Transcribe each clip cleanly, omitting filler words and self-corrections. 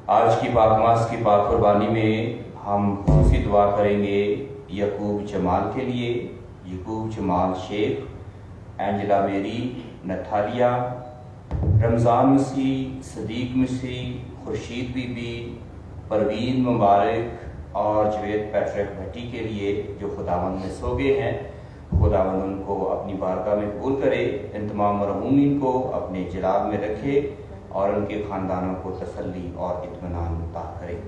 आज की पाकमास की पाक कुर्बानी में हम सी दुआ करेंगे यकूब जमाल के लिए, यकूब जमाल शेख, एंजेला मेरी, नथालिया, रमज़ान मसीह, सदीक मसीह, खुर्शीद बीबी, परवीन मुबारक और जवेद पैट्रिक भट्टी के लिए जो खुदावंद में सो गए हैं। खुदावंद उनको अपनी बारगाह में कबूल करे, इन तमाम मरहूमीन को अपने जलाल में रखे और उनके ख़ानदानों को तसल्ली और इत्मीनान अता करे।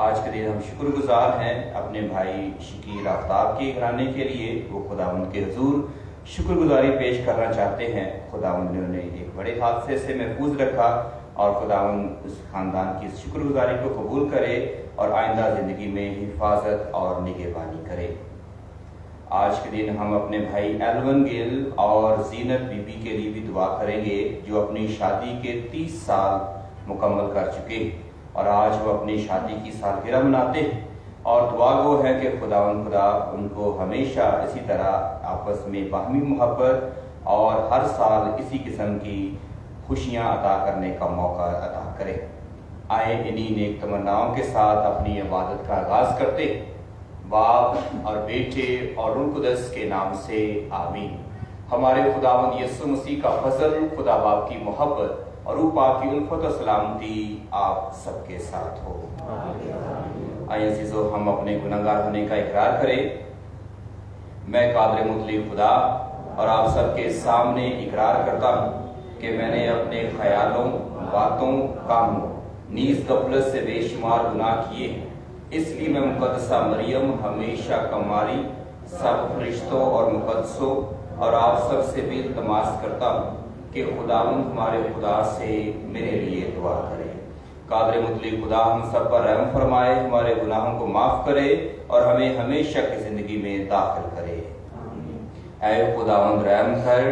आज के दिन हम शुक्रगुजार हैं अपने भाई शकील आफ्ताब के घराने के लिए। वो खुदावंद के हुजूर शुक्रगुजारी पेश करना चाहते हैं। खुदावंद ने उन्हें एक बड़े हादसे से महफूज रखा और खुदावंद उस ख़ानदान की शुक्रगुजारी को कबूल करे और आइंदा ज़िंदगी में हिफाजत और निगहबानी करे। आज के दिन हम अपने भाई एलवन गिल और जीनत बीबी के लिए भी दुआ करेंगे जो अपनी शादी के 30 साल मुकम्मल कर चुके और आज वो अपनी शादी की सालगिरह मनाते हैं और दुआ गो है कि खुदा उनको हमेशा इसी तरह आपस में बाहमी मोहब्बत और हर साल इसी किस्म की खुशियाँ अता करने का मौका अता करे। आए इन्हीं नेक तमन्नाओं के साथ अपनी इबादत का आगाज़ करते, बाप और बेटे और रूह कुदस के नाम से आमीन। हमारे खुदावंद यीशु मसीह का फजल, खुदा बाप की मोहब्बत और रूह पाक की उल्फत और सलामती आप सबके साथ हो। आइए अज़ीज़ों, हम अपने गुनहगार होने का इकरार करें। मैं कादिर मुतलक खुदा और आप सबके सामने इकरार करता हूँ कि मैंने अपने ख्यालों, बातों, कामों, नीज़ गफलत से बेशुमार गुनाह किए। इसलिए मैं मुकद्दसा मरियम, हमेशा कमारी, सब फरिश्तों और मुकद्दसों और आप सब से भी इल्तिमास करता हूँ कि खुदावंद हमारे खुदा से मेरे लिए दुआ करे। कादिर मुतलक खुदा हम सब पर रहम फरमाए, हमारे गुनाहों को माफ़ करे और हमें हमेशा की ज़िंदगी में दाखिल करे। ऐ खुदावंद रहम कर,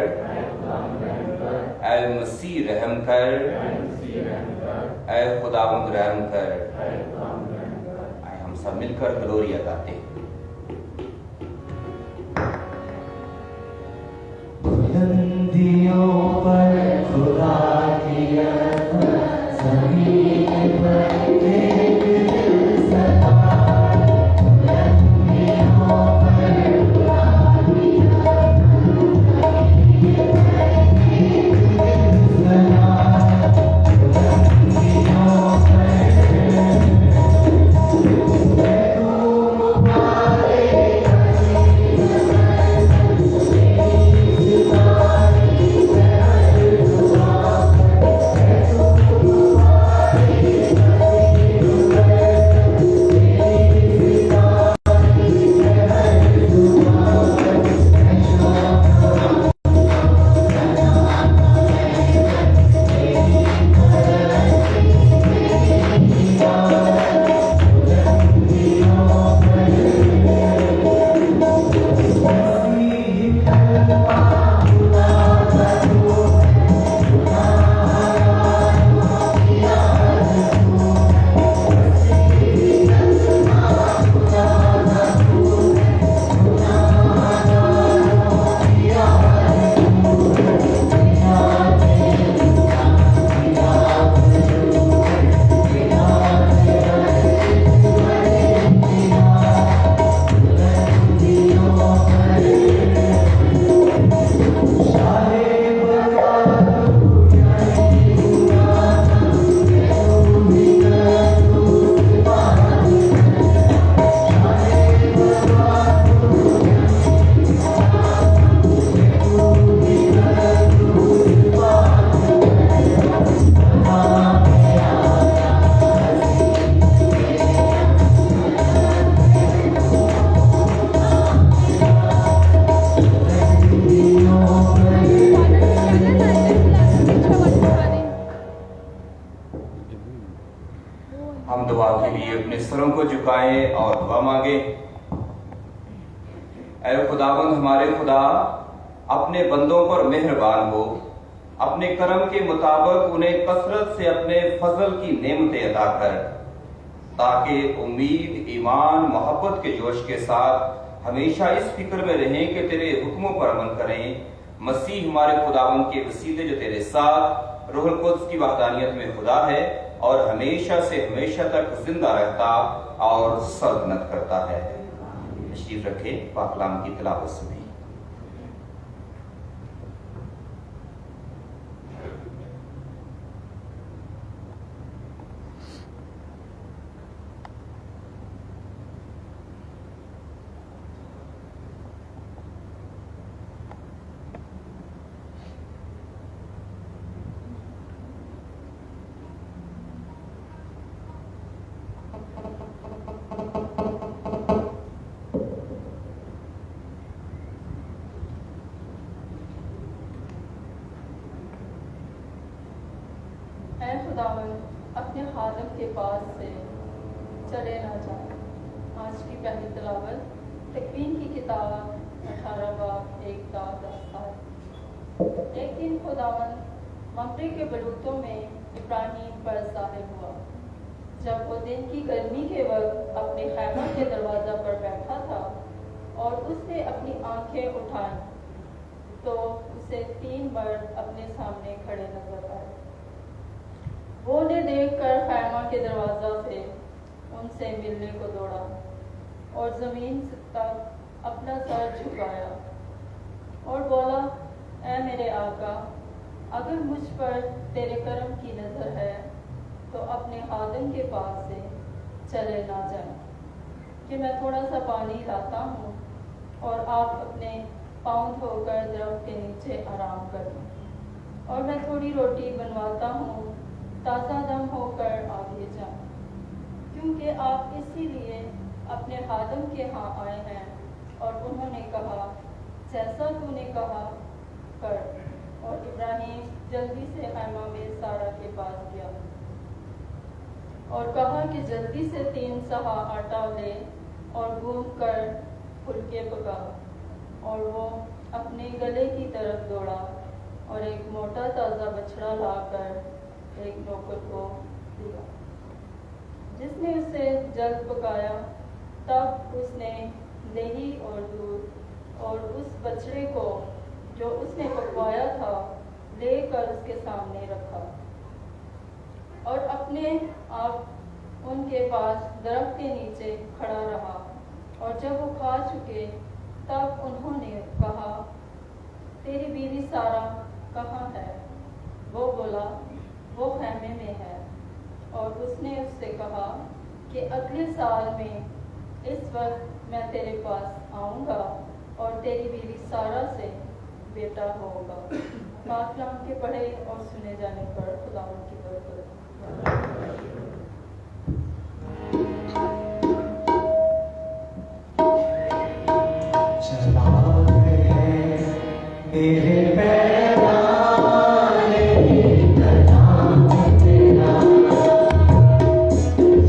ऐ मसीह रहम कर, ऐ खुदावंद रहम कर। आए हम सब मिलकर ग्लोरिया गाते हैं। बुलंदियों पर खुदा की रहमत, ज़मीन पर एक दिल सदा। बुलंदियों पर खुदा की रहमत, ज़मीन पर एक दिल सदा। बुलंदियों हम दुआ के लिए अपने सरों को झुकाएं और दुआ मांगे। ऐ खुदावंद हमारे खुदा, अपने बंदों पर मेहरबान हो, अपने करम के मुताबिक उन्हें कसरत से अपने फजल की नेमतें अता कर, ताकि उम्मीद, ईमान, मोहब्बत के जोश के साथ हमेशा इस फिक्र में रहें कि तेरे हुक्मों पर अमल करें। मसीह हमारे खुदावंद के वसीले जो तेरे साथ रूहुल कुद्स की वहदानियत में खुदा है और हमेशा से हमेशा तक जिंदा रहता और सल्तनत करता है। तशरीफ रखें, पाक कलाम की तिलावत सुनें। अपने खादम के पास से चले ना जाए। आज की पहली तिलावत तकवीन की किताब 18 बाब 1 ta 10 आयत। एक दिन खुदावंद मकरे के बलूतों में इब्राहिम पर ज़ाहिर हुआ। जब वो दिन की गर्मी के वक्त अपने खैमा के दरवाज़ा पर बैठा था और उसने अपनी आंखें उठाई तो उसे 3 मर्द अपने सामने खड़े नजर आए। मुझे देखकर खैमा के दरवाजा से उनसे मिलने को दौड़ा और ज़मीन तक अपना सर झुकाया और बोला, ऐ मेरे आका, अगर मुझ पर तेरे करम की नज़र है तो अपने खादिम के पास से चले ना जाएं कि मैं थोड़ा सा पानी लाता हूँ और आप अपने पाँव धोकर दरख्त के नीचे आराम करें और मैं थोड़ी रोटी बनवाता हूँ ताज़ा दम होकर आगे जाऊँ, क्योंकि आप इसीलिए अपने खादिम के यहाँ आए हैं। और उन्होंने कहा, जैसा तूने कहा कर। और इब्राहिम जल्दी से खैमा में सारा के पास गया और कहा कि जल्दी से 3 सहा आटा ले और घूम कर फुलके पका। और वो अपने गले की तरफ दौड़ा और एक मोटा ताज़ा बछड़ा लाकर एक नौकर को दिया, जिसने उसे जल्द पकाया। तब उसने दही और दूध और उस बछड़े को जो उसने पकवाया था लेकर उसके सामने रखा और अपने आप उनके पास दरख्त के नीचे खड़ा रहा। और जब वो खा चुके तब उन्होंने कहा, तेरी बीवी सारा कहाँ है? वो बोला, वो खैमे में है। और उसने उससे कहा कि अगले साल में इस वक्त मैं तेरे पास आऊँगा और तेरी बीवी सारा से बेटा होगा। बात कलाम के पढ़े और सुने जाने पर खुदा की बरकत। चला है तेरे पैराने कलाम तेरा,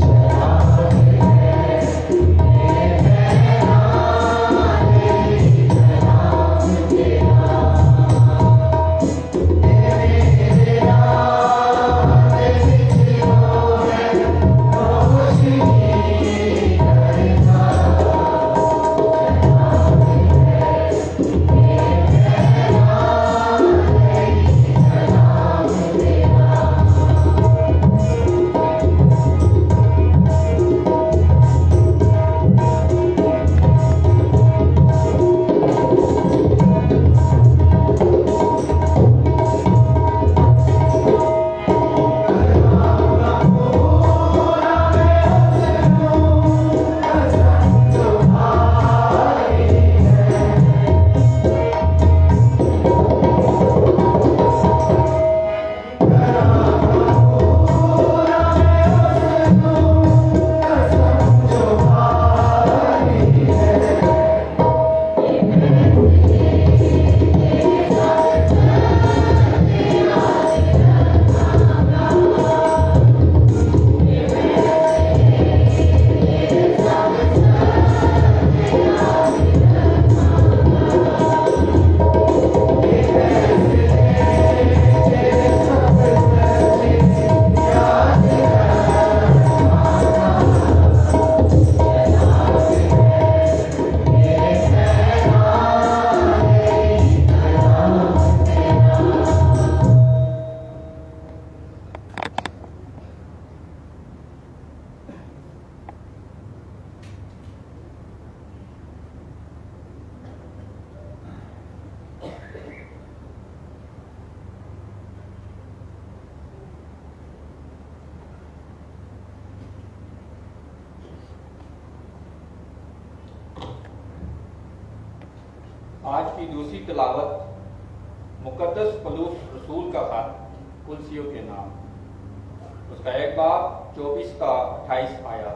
चला है तेरे पैराने कलाम तेरा, तेरे राह में जो है रोशनी करना। आज की दूसरी तिलावत मुकद्दस पलूस रसूल का खत कुलसियों के नाम, उसका 1 बाब 24 का 28 आया।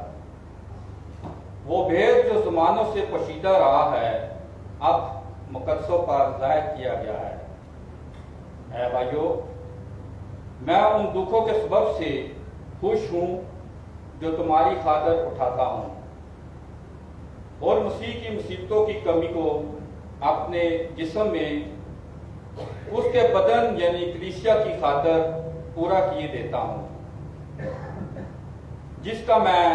वो भेद जो ज़मानों से पोशीदा रहा है अब मुकद्दसों पर जाहिर किया गया है। ऐ भाइयों, मैं उन दुखों के सबब से खुश हूँ जो तुम्हारी खातिर उठाता हूँ और मसीह की मुसीबतों की कमी को अपने जिस्म में उसके बदन यानी कलीसिया की खातिर पूरा किए देता हूँ, जिसका मैं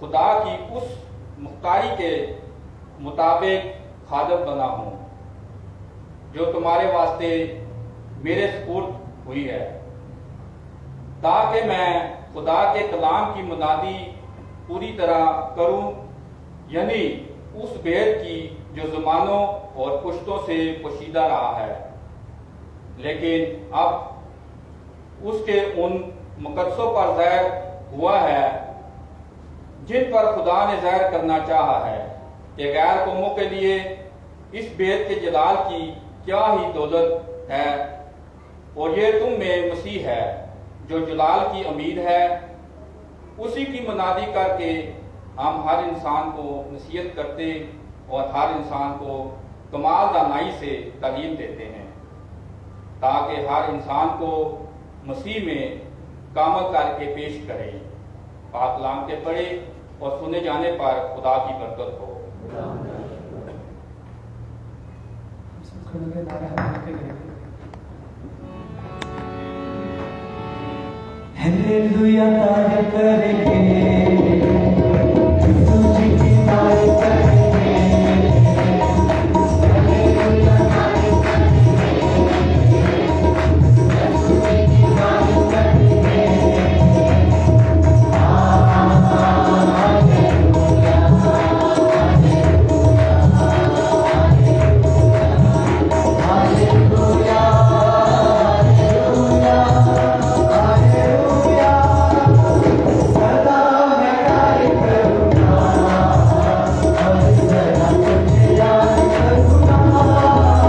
खुदा की उस मुख्तारी के मुताबिक खादम बना हूँ जो तुम्हारे वास्ते मेरे सुपुर्द हुई है। ताकि मैं खुदा के कलाम की मुनादी पूरी तरह करूं, यानी उस भेद की जो ज़मानों और पुश्तों से पोशीदा रहा है, लेकिन अब उसके उन मुकद्दसों पर ज़ाहिर हुआ है जिन पर खुदा ने ज़ाहिर करना चाहा है कि गैर कौमों के लिए इस भेद के जलाल की क्या ही दौलत है, और ये तुम में मसीह है जो जलाल की उम्मीद है। उसी की मुनादी करके हम हर इंसान को नसीहत करते और हर इंसान को कमाल दानाई से तालीम देते हैं, ताकि हर इंसान को मसीह में कामल करके पेश करें। पाक कलाम के पढ़े और सुने जाने पर खुदा की बरकत हो। हालेलुया तारीफ करेंगे, यीशु जी की तारीफ करेंगे, हालेलुया तारीफ करेंगे, यीशु जी की तारीफ करेंगे, हालेलुया, हालेलुया, हालेलुया, हालेलुया, सदा मैं तारीफ करूंगा, और सदा तुझे याद करूंगा, सदा मैं तारीफ करूंगा, और सदा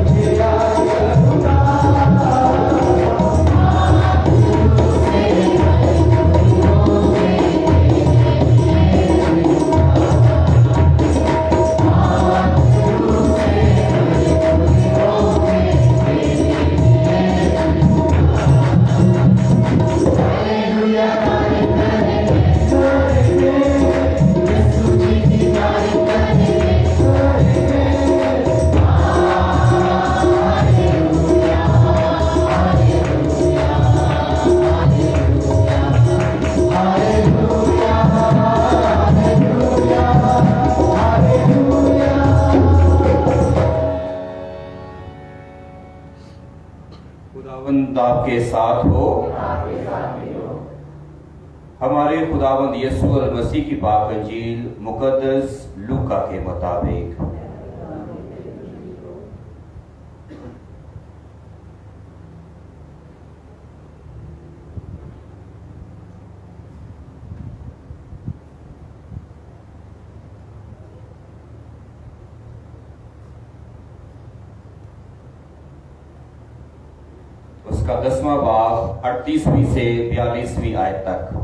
तुझे याद करूंगा। हालेलुया तारीफ करेंगे, यीशु जी की तारीफ करेंगे, hallelujah, hallelujah, hallelujah, hallelujah, hallelujah. खुदावंद आपके साथ हो। हमारे खुदावंद यीशु मसीह की पाक अंजील मुकद्दस लूका के मुताबिक। उसका 10वां बाब 38वीं से 42वीं आयत तक।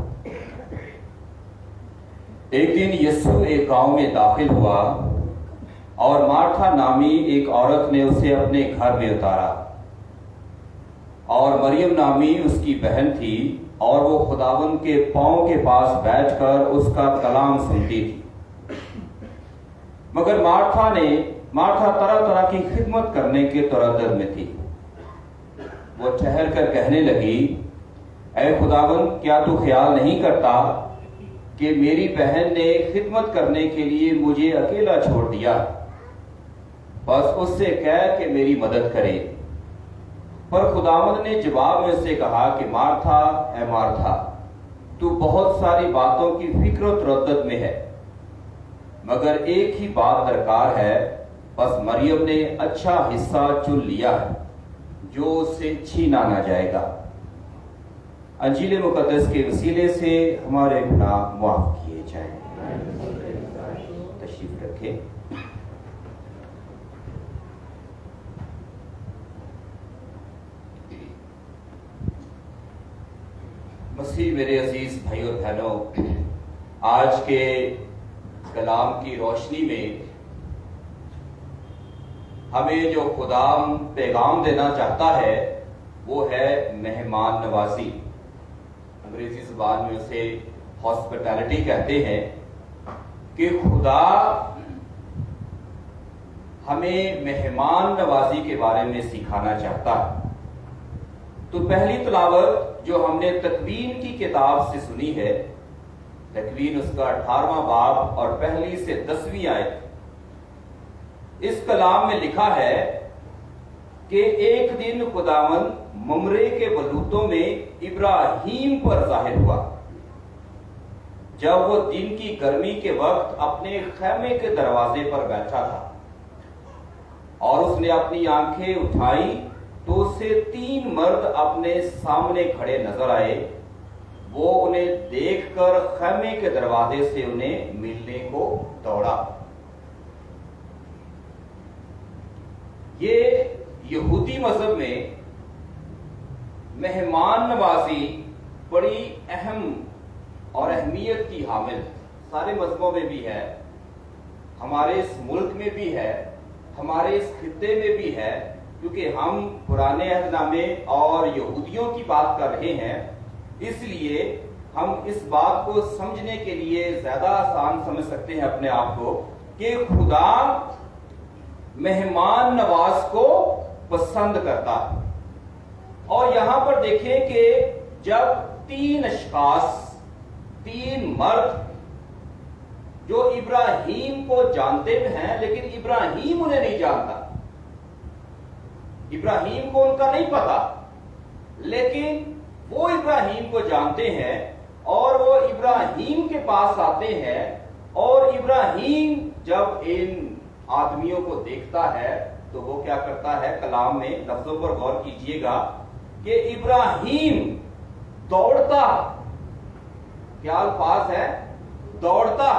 एक दिन यीशु एक गांव में दाखिल हुआ और मार्था नामी एक औरत ने उसे अपने घर में उतारा, और मरियम नामी उसकी बहन थी, और वो खुदावंद के पांव के पास बैठकर उसका कलाम सुनती थी। मगर मार्था तरह तरह की खिदमत करने के तरद्दुद में थी। वो ठहर कर कहने लगी, ऐ खुदावंद, क्या तू ख्याल नहीं करता कि मेरी बहन ने खिदमत करने के लिए मुझे अकेला छोड़ दिया? बस उससे कह कि मेरी मदद करे। पर खुदावंद ने जवाब में उससे कहा कि मार्था, ऐ मार्था, तू बहुत सारी बातों की फिक्र और तरद्दुद में है, मगर एक ही बात दरकार है। बस मरियम ने अच्छा हिस्सा चुन लिया है जो उससे छीना ना जाएगा। अंजील मुकद्दस के वसीले से हमारे गुनाह माफ किए जाएं। तशरीफ रखें। मसीह मेरे अजीज भाई और बहनों, आज के कलाम की रोशनी में हमें जो खुदा पैगाम देना चाहता है वो है मेहमान नवाजी। अंग्रेजी जुबान में उसे हॉस्पिटैलिटी कहते हैं कि खुदा हमें मेहमान नवाजी के बारे में सिखाना चाहता है। तो पहली तिलावत जो हमने तकवीन की किताब से सुनी है, तकवीन उसका 18वां बाब और पहली से 10वीं आयत, इस कलाम में लिखा है कि एक दिन खुदावन ममरे के बलूतों में इब्राहिम पर जाहिर हुआ, जब वो दिन की गर्मी के वक्त अपने खैमे के दरवाजे पर बैठा था, और उसने अपनी आंखें उठाई तो उसे 3 मर्द अपने सामने खड़े नजर आए। वो उन्हें देखकर खैमे के दरवाजे से उन्हें मिलने को दौड़ा। ये यहूदी मजहब में मेहमान नवाजी बड़ी अहम और अहमियत की हामिल है। सारे मजहबों में भी है, हमारे इस मुल्क में भी है, हमारे इस खित्ते में भी है, क्योंकि हम पुराने अहदनामे और यहूदियों की बात कर रहे हैं। इसलिए हम इस बात को समझने के लिए ज्यादा आसान समझ सकते हैं अपने आप को कि खुदा मेहमान नवाज को पसंद करता है। और यहां पर देखें कि जब 3 अशखास, 3 मर्द जो इब्राहिम को जानते हैं, लेकिन इब्राहिम उन्हें नहीं जानता, इब्राहिम को उनका नहीं पता, लेकिन वो इब्राहिम को जानते हैं और वो इब्राहिम के पास आते हैं। और इब्राहिम जब इन आदमियों को देखता है तो वो क्या करता है, कलाम में लफ्जों पर गौर कीजिएगा कि इब्राहिम दौड़ता, क्या अल्फाज है, दौड़ता।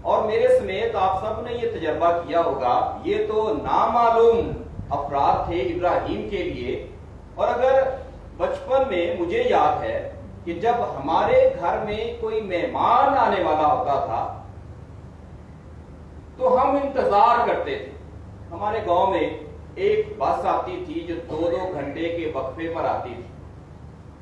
और मेरे समेत आप सब ने ये तजर्बा किया होगा, ये तो नामालूम अफराद थे इब्राहिम के लिए। और अगर बचपन में मुझे याद है कि जब हमारे घर में कोई मेहमान आने वाला होता था तो हम इंतजार करते थे। हमारे गांव में एक बस आती थी जो 2-2 घंटे के वक्फे पर आती थी।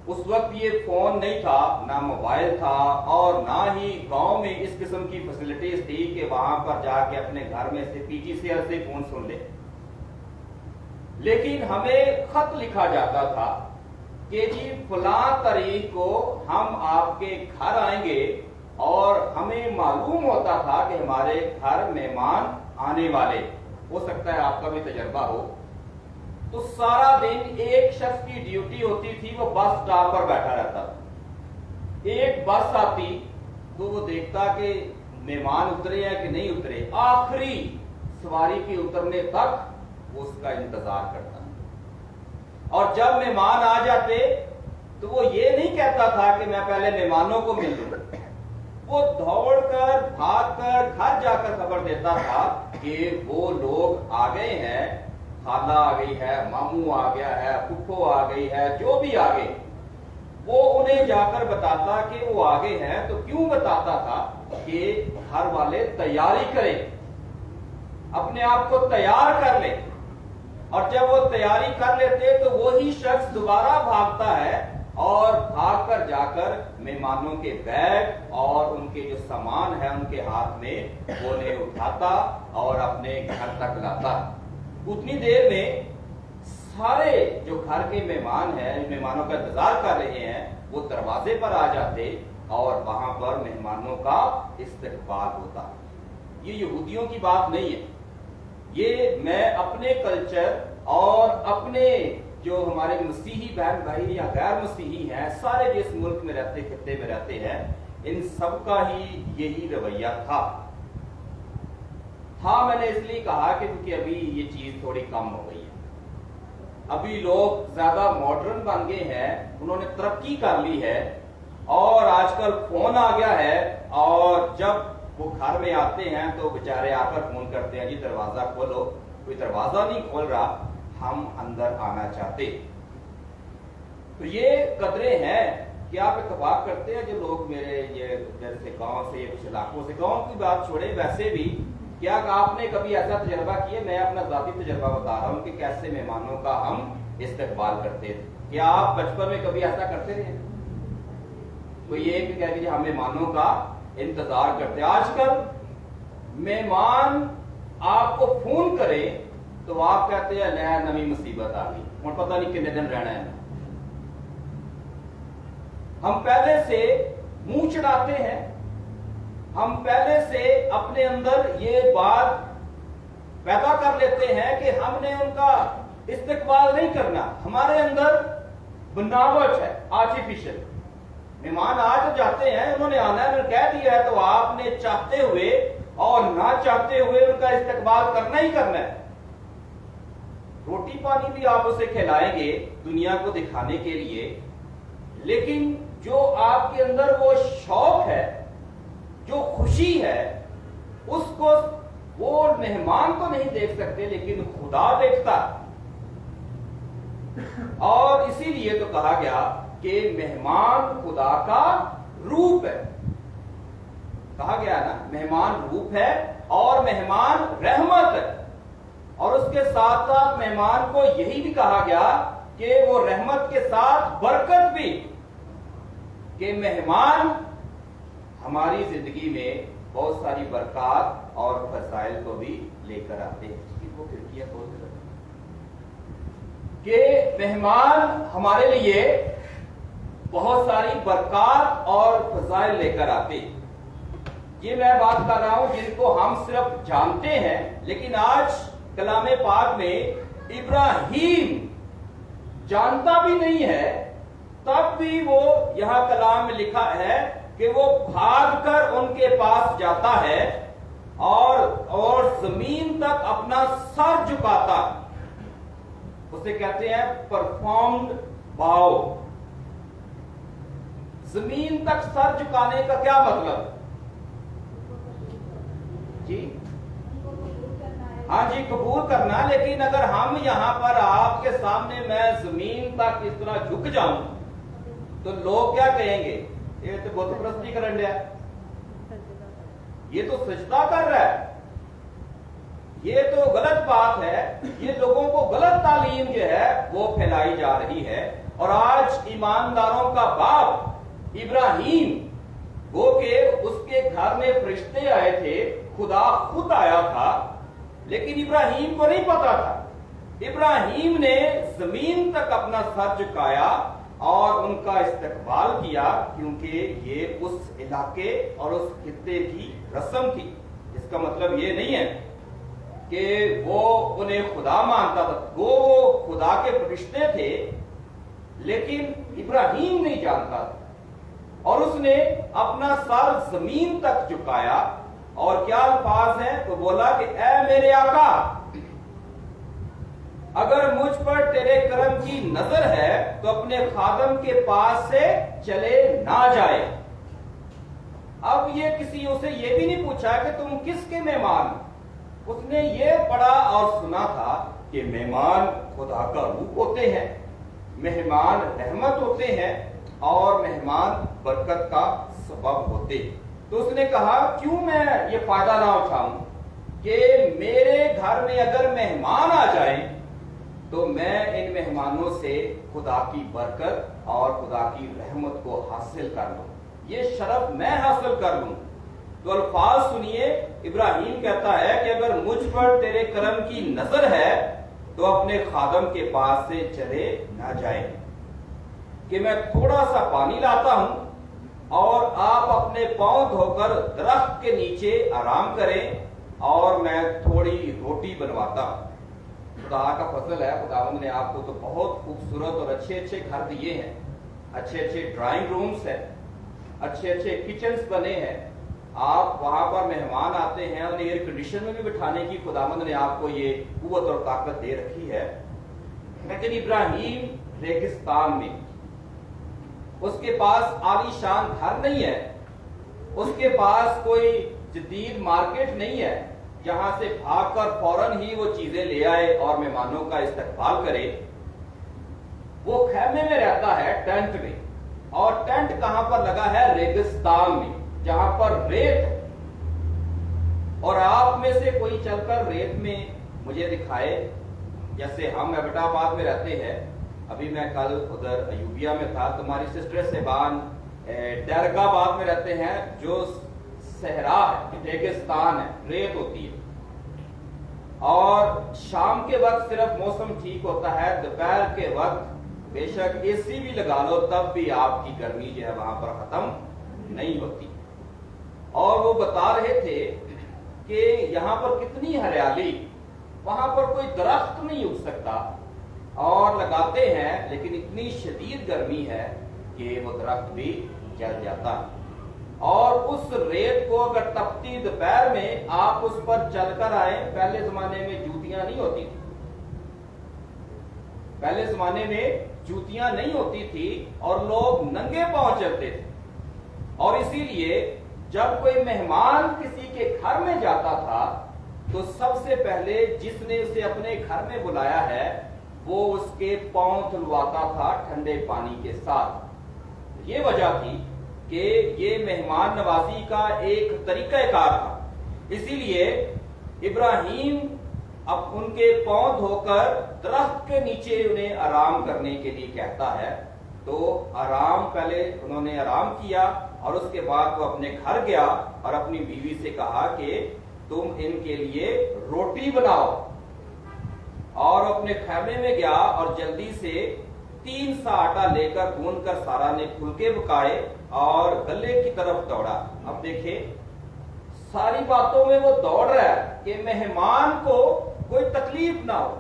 उस वक्त ये फोन नहीं था, ना मोबाइल था, और ना ही गांव में इस किस्म की फैसिलिटीज थी कि वहां पर जाके अपने घर में से पीजीसीएल से फोन सुन ले। लेकिन हमें खत लिखा जाता था कि जी फलां तारीख को हम आपके घर आएंगे, और हमें मालूम होता था कि हमारे घर मेहमान आने वाले। हो सकता है आपका भी तजर्बा हो। तो सारा दिन एक शख्स की ड्यूटी होती थी, वो बस स्टॉप पर बैठा रहता था। एक बस आती तो वो देखता कि मेहमान उतरे हैं कि नहीं उतरे, आखिरी सवारी के उतरने तक वो उसका इंतजार करता। और जब मेहमान आ जाते तो वो ये नहीं कहता था कि मैं पहले मेहमानों को मिल लूं, वो दौड़कर भागकर घर जाकर खबर देता था कि वो लोग आ गए हैं, खाला आ गई है, मामू आ गया है, फुफो आ गई है, जो भी आ गए। वो उन्हें जाकर बताता कि वो आ गए हैं। तो क्यों बताता था कि घर वाले तैयारी करें, अपने आप को तैयार कर ले। और जब वो तैयारी कर लेते तो वही शख्स दोबारा भागता है और भागकर जाकर मेहमानों के बैग और उनके जो सामान है उनके हाथ में वो उन्हें उठाता और अपने घर तक लाता। उतनी देर में सारे जो घर के मेहमान हैं, मेहमानों का इंतजार कर रहे हैं, वो दरवाजे पर आ जाते और वहां पर मेहमानों का इस्तकबाल होता। ये यहूदियों की बात नहीं है, ये मैं अपने कल्चर और अपने जो हमारे मसीही बहन भाई या गैर मसीही हैं, सारे जिस मुल्क में रहते, खित्ते में रहते हैं, इन सब का ही यही रवैया था। मैंने इसलिए कहा कि क्योंकि अभी ये चीज थोड़ी कम हो गई है। अभी लोग ज्यादा मॉडर्न बन गए हैं, उन्होंने तरक्की कर ली है और आजकल फोन आ गया है। और जब वो घर में आते हैं तो बेचारे आकर फोन करते हैं, जी दरवाजा खोलो। कोई दरवाजा नहीं खोल रहा, हम अंदर आना चाहते। तो ये कदरें हैं कि आप इत्तेफाक करते हैं जो लोग मेरे ये जैसे गांव से, कुछ इलाकों से, गांव की बात छोड़े, वैसे भी क्या आपने कभी ऐसा तजर्बा किया? मैं अपना जाती तजर्बा बता रहा हूं कि कैसे मेहमानों का हम इस्तकबाल करते थे। क्या आप बचपन में कभी ऐसा करते थे? तो ये कि कह दीजिए हम मेहमानों का इंतजार करते। आजकल मेहमान आपको फोन करे तो आप कहते हैं नया नवी मुसीबत आ गई, और पता नहीं कितने दिन रहना है। हम पहले से मुंह चढ़ाते हैं, हम पहले से अपने अंदर ये बात पैदा कर लेते हैं कि हमने उनका इस्तेकबाल नहीं करना। हमारे अंदर बनावट है आर्टिफिशियल। मेहमान आ तो जाते हैं, उन्होंने आना है, उन्होंने कह दिया है, तो आपने चाहते हुए और ना चाहते हुए उनका इस्तेकबाल करना ही करना है। रोटी पानी भी आप उसे खिलाएंगे दुनिया को दिखाने के लिए, लेकिन जो आपके अंदर वो शौक है, जो खुशी है, उसको वो मेहमान तो नहीं देख सकते, लेकिन खुदा देखता। और इसीलिए तो कहा गया कि मेहमान खुदा का रूप है। कहा गया ना, मेहमान रूप है और मेहमान रहमत है। और उसके साथ साथ मेहमान को यही भी कहा गया कि वो रहमत के साथ बरकत भी, कि मेहमान हमारी जिंदगी में बहुत सारी बरकत और फसाइल को भी लेकर आते हैं। वो खिड़कियां खोल के रखें कि मेहमान हमारे लिए बहुत सारी बरकत और फसाइल लेकर आते हैं। ये मैं बात कर रहा हूं जिनको हम सिर्फ जानते हैं, लेकिन आज कलामे पाक में इब्राहिम जानता भी नहीं है, तब भी वो यहां कलाम में लिखा है कि वो भागकर उनके पास जाता है और जमीन तक अपना सर झुकाता। उसे कहते हैं परफॉर्म्ड बाव। जमीन तक सर झुकाने का क्या मतलब जी? हाँ जी, कबूल करना। लेकिन अगर हम यहां पर आपके सामने मैं जमीन तक इस तरह झुक जाऊं तो लोग क्या कहेंगे? ये तो बुत परस्ती कर रहा है, ये तो सजदा कर रहा है, ये तो गलत बात है। ये लोगों को गलत तालीम जो है वो फैलाई जा रही है। और आज ईमानदारों का बाप इब्राहिम, वो के उसके घर में फरिश्ते आए थे, खुदा खुद आया था, लेकिन इब्राहिम को नहीं पता था। इब्राहिम ने जमीन तक अपना सर झुकाया और उनका इस्तकबाल किया, क्योंकि ये उस इलाके और उस खित्ते की रस्म थी। इसका मतलब ये नहीं है कि वो उन्हें खुदा मानता था, वो खुदा के फरिश्ते थे, लेकिन इब्राहिम नहीं जानता था। और उसने अपना सर जमीन तक झुकाया और क्या अल्फाज है? तो बोला कि ऐ मेरे आका, अगर मुझ पर तेरे करम की नजर है तो अपने खादम के पास से चले ना जाए। अब ये किसी उसे ये भी नहीं पूछा कि तुम किसके मेहमान। उसने ये पढ़ा और सुना था कि मेहमान खुदा का रूप होते हैं, मेहमान रहमत होते हैं और मेहमान बरकत का सबब होते हैं। तो उसने कहा क्यों मैं ये फायदा ना उठाऊं कि मेरे घर में अगर मेहमान आ जाएं तो मैं इन मेहमानों से खुदा की बरकत और खुदा की रहमत को हासिल कर लूं, ये शरफ मैं हासिल कर लूं। तो अल्फाज सुनिए, इब्राहिम कहता है कि अगर मुझ पर तेरे करम की नजर है तो अपने खादम के पास से चले ना जाए, कि मैं थोड़ा सा पानी लाता हूं और आप अपने पांव धोकर दरख्त के नीचे आराम करें और मैं थोड़ी रोटी बनवाता हूं। खुदा का फजल है, खुदावंद ने आपको तो बहुत खूबसूरत और अच्छे अच्छे घर दिए हैं, अच्छे अच्छे ड्राइंग रूम्स हैं, अच्छे अच्छे किचन्स बने हैं। आप वहां पर मेहमान आते हैं और एयर कंडीशन में भी बिठाने की खुदावंद ने आपको ये कुव्वत और ताकत दे रखी है। लेकिन इब्राहिम रेगिस्तान में, उसके पास आलीशान घर नहीं है, उसके पास कोई जदीद मार्केट नहीं है जहां से भागकर फौरन ही वो चीजें ले आए और मेहमानों का इस्तकबाल करे। वो खैमे में रहता है, टेंट में। और टेंट कहां पर लगा है? रेगिस्तान में, जहां पर रेत है। और आप में से कोई चलकर रेत में मुझे दिखाए, जैसे हम एबटाबाद में रहते हैं, अभी मैं कल उधर अयूबिया में था, तुम्हारी सिस्टर सेबान डरगाबाद में रहते हैं, जो सहरा है, रेगिस्तान है, रेत होती है। और शाम के वक्त सिर्फ मौसम ठीक होता है, दोपहर के वक्त बेशक एसी भी लगा लो तब भी आपकी गर्मी जो है वहां पर खत्म नहीं होती। और वो बता रहे थे कि यहाँ पर कितनी हरियाली, वहां पर कोई दरख्त नहीं उग सकता, और लगाते हैं, लेकिन इतनी शदीद गर्मी है कि वो दरख्त भी जल जाता है। और उस रेत को अगर तपती दोपहर में आप उस पर चलकर आए, पहले जमाने में जूतियां नहीं होती थी, पहले जमाने में जूतियां नहीं होती थी और लोग नंगे पांव चलते थे। और इसीलिए जब कोई मेहमान किसी के घर में जाता था तो सबसे पहले जिसने उसे अपने घर में बुलाया है वो उसके पांव धुलवाता था ठंडे पानी के साथ। ये वजह थी कि ये मेहमान नवाजी का एक तरीकाकार था। इसीलिए इब्राहिम अब उनके पांव धोकर दरख्त के नीचे उन्हें आराम करने के लिए कहता है। तो आराम, पहले उन्होंने आराम किया और उसके बाद वो अपने घर गया और अपनी बीवी से कहा कि तुम इनके लिए रोटी बनाओ। और अपने खैमे में गया और जल्दी से 3 सा आटा लेकर गूंदकर सारा ने फुलके पकाए और गले की तरफ दौड़ा। अब देखे सारी बातों में वो दौड़ रहा है कि मेहमान को कोई तकलीफ ना हो।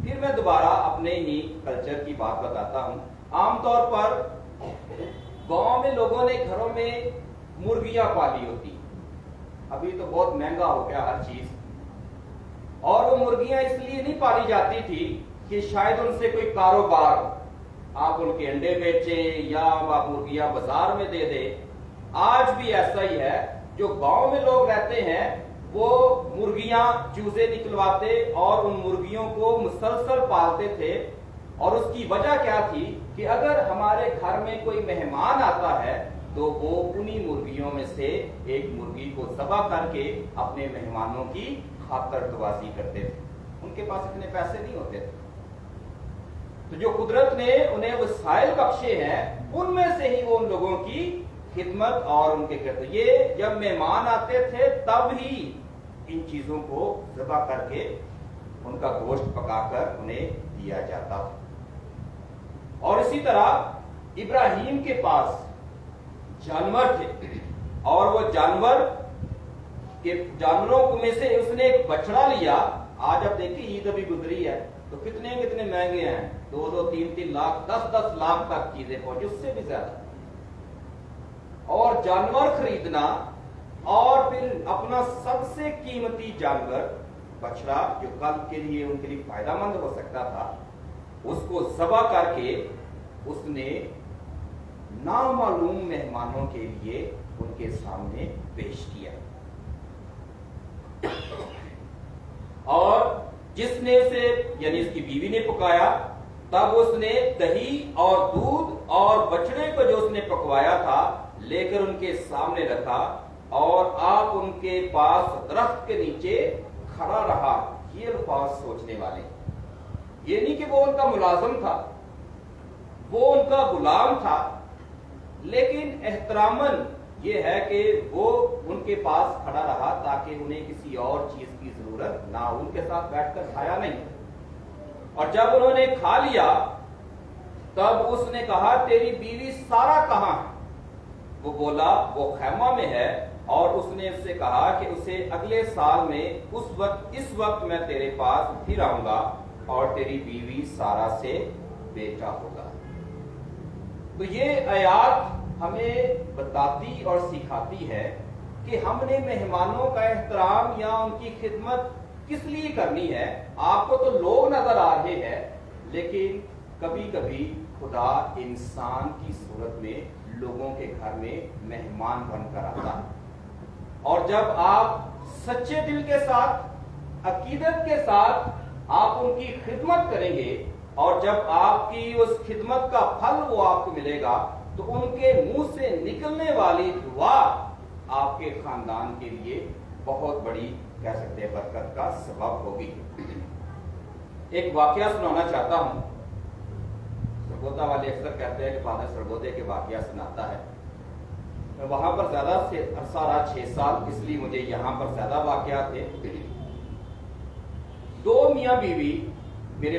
फिर मैं दोबारा अपने ही कल्चर की बात बताता हूं। आमतौर पर गांव में लोगों ने घरों में मुर्गियां पाली होती। अभी तो बहुत महंगा हो गया हर चीज। और वो मुर्गियां इसलिए नहीं पाली जाती थी कि शायद उनसे कोई कारोबार हो, आप उनके अंडे बेचे या आप मुर्गियां बाजार में दे दे। आज भी ऐसा ही है, जो गांव में लोग रहते हैं वो मुर्गियां चूजे निकलवाते और उन मुर्गियों को मुसलसल पालते थे। और उसकी वजह क्या थी कि अगर हमारे घर में कोई मेहमान आता है तो वो उन्हीं मुर्गियों में से एक मुर्गी को ज़बह करके अपने मेहमानों की खातरदवाजी करते थे। उनके पास इतने पैसे नहीं होते थे, तो जो कुदरत ने उन्हें वसाइल बख्शे हैं उनमें से ही वो उन लोगों की खिदमत और उनके करते। ये जब मेहमान आते थे तब ही इन चीजों को ज़बह करके उनका गोश्त पकाकर उन्हें दिया जाता था। और इसी तरह इब्राहिम के पास जानवर थे और वो जानवरों में से उसने एक बछड़ा लिया। आज अब देखिए ईद अभी गुजरी है तो कितने कितने महंगे हैं, 2-2, 3-3 लाख, 10-10 लाख तक चीजें पहुंची, उससे भी ज्यादा। और जानवर खरीदना और फिर अपना सबसे कीमती जानवर बछड़ा, जो कल के लिए उनके लिए फायदेमंद हो सकता था, उसको ज़बह करके उसने नामालूम मेहमानों के लिए उनके सामने पेश किया। और जिसने उसे यानी इसकी बीवी ने पकाया, तब उसने दही और दूध और बछड़े को जो उसने पकवाया था लेकर उनके सामने रखा और आप उनके पास दरख्त के नीचे खड़ा रहा। ये अल्फाज सोचने वाले, ये नहीं कि वो उनका मुलाजिम था, वो उनका गुलाम था, लेकिन एहतरामन ये है कि वो उनके पास खड़ा रहा ताकि उन्हें किसी और चीज की जरूरत ना हो। उनके साथ बैठकर खाया नहीं। और जब उन्होंने खा लिया तब उसने कहा तेरी बीवी सारा कहां है? वो बोला वो खैमा में है। और उसने उससे कहा कि उसे अगले साल में इस वक्त मैं तेरे पास फिर आऊंगा और तेरी बीवी सारा से बेटा होगा। तो ये आयत हमें बताती और सिखाती है कि हमने मेहमानों का एहतराम या उनकी खिदमत किस लिए करनी है। आपको तो लोग नजर आ रहे हैं, लेकिन कभी कभी खुदा इंसान की सूरत में लोगों के घर में मेहमान बनकर आता है। और जब आप सच्चे दिल के साथ, अकीदत के साथ आप उनकी खिदमत करेंगे और जब आपकी उस खिदमत का फल वो आपको मिलेगा तो उनके मुंह से निकलने वाली दुआ आपके खानदान के लिए बहुत बड़ी, कह सकते हैं, बरकत का सबब होगी। एक वाकया सुनाना चाहता हूं। सरगोदा वाले अक्सर कहते हैं कि फादर सरगोदे के वाकया सुनाता है। मैं वहां पर ज्यादा से अरसा रहा, 6 साल, इसलिए मुझे यहां पर ज्यादा वाकया थे। 2 मियां बीवी मेरे